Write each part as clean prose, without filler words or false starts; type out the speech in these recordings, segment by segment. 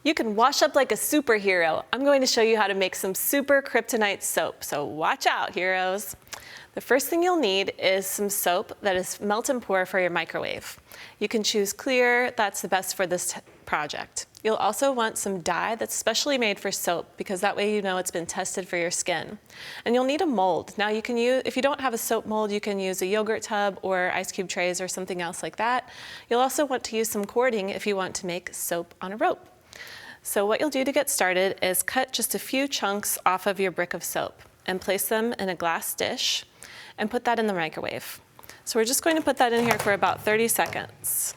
You can wash up like a superhero. I'm going to show you how to make some super kryptonite soap, so watch out, heroes. The first thing you'll need is some soap that is melt and pour for your microwave. You can choose clear, that's the best for this project. You'll also want some dye that's specially made for soap because that way you know it's been tested for your skin. And you'll need a mold. Now you can use, if you don't have a soap mold, you can use a yogurt tub or ice cube trays or something else like that. You'll also want to use some cording if you want to make soap on a rope. So what you'll do to get started is cut just a few chunks off of your brick of soap and place them in a glass dish and put that in the microwave. So we're just going to put that in here for about 30 seconds.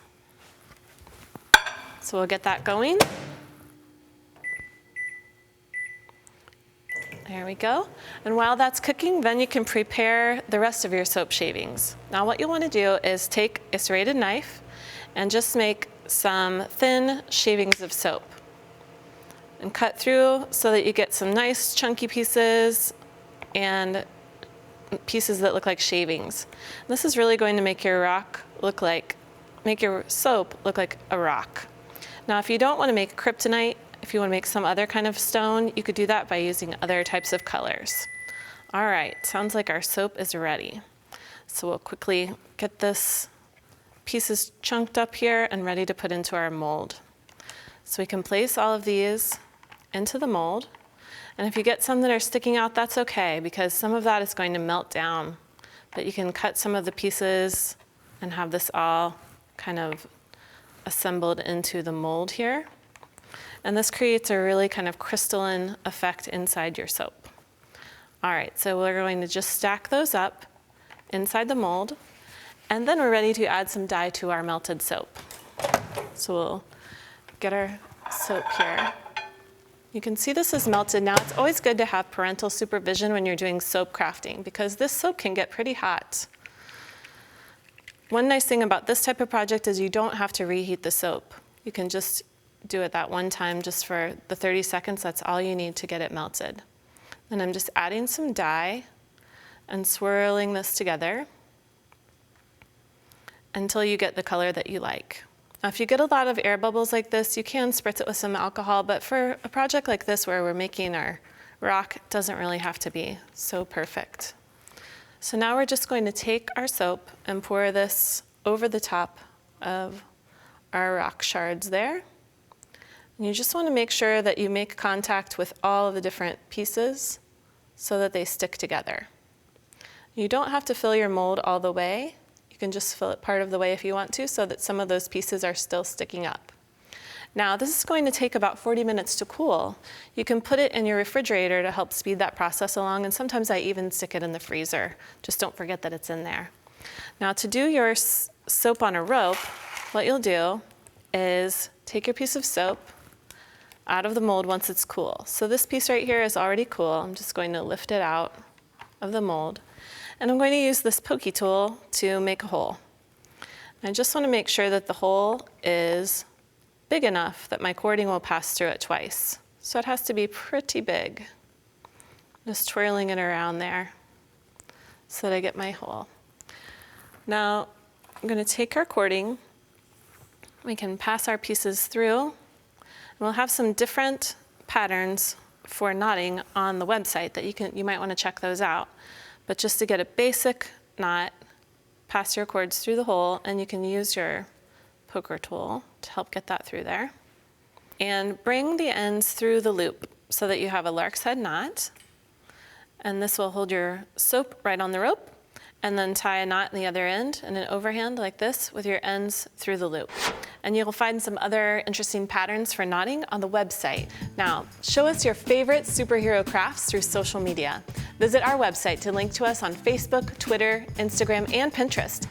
So we'll get that going. There we go. And while that's cooking, then you can prepare the rest of your soap shavings. Now what you'll want to do is take a serrated knife and just make some thin shavings of soap and cut through so that you get some nice chunky pieces and pieces that look like shavings. This is really going to make your make your soap look like a rock. Now, if you don't want to make kryptonite, if you want to make some other kind of stone, you could do that by using other types of colors. All right, sounds like our soap is ready. So we'll quickly get this pieces chunked up here and ready to put into our mold. So we can place all of these into the mold. And if you get some that are sticking out, that's okay, because some of that is going to melt down. But you can cut some of the pieces and have this all kind of assembled into the mold here. And this creates a really kind of crystalline effect inside your soap. All right, so we're going to just stack those up inside the mold, and then we're ready to add some dye to our melted soap. So we'll get our soap here. You can see this is melted now. It's always good to have parental supervision when you're doing soap crafting because this soap can get pretty hot. One nice thing about this type of project is you don't have to reheat the soap. You can just do it that one time just for the 30 seconds. That's all you need to get it melted. And I'm just adding some dye and swirling this together until you get the color that you like. Now, if you get a lot of air bubbles like this, you can spritz it with some alcohol, but for a project like this where we're making our rock, it doesn't really have to be so perfect. So now we're just going to take our soap and pour this over the top of our rock shards there. And you just want to make sure that you make contact with all of the different pieces so that they stick together. You don't have to fill your mold all the way. You can just fill it part of the way if you want to so that some of those pieces are still sticking up. Now, this is going to take about 40 minutes to cool. You can put it in your refrigerator to help speed that process along, and sometimes I even stick it in the freezer. Just don't forget that it's in there. Now, to do your soap on a rope, what you'll do is take your piece of soap out of the mold once it's cool. So this piece right here is already cool. I'm just going to lift it out of the mold. And I'm going to use this pokey tool to make a hole. I just want to make sure that the hole is big enough that my cording will pass through it twice. So it has to be pretty big. Just twirling it around there so that I get my hole. Now I'm going to take our cording. We can pass our pieces through. And we'll have some different patterns for knotting on the website that you might want to check those out. But just to get a basic knot, pass your cords through the hole, and you can use your poker tool to help get that through there. And bring the ends through the loop so that you have a lark's head knot. And this will hold your soap right on the rope, and then tie a knot in the other end and an overhand like this with your ends through the loop. And you'll find some other interesting patterns for knotting on the website. Now, show us your favorite superhero crafts through social media. Visit our website to link to us on Facebook, Twitter, Instagram, and Pinterest.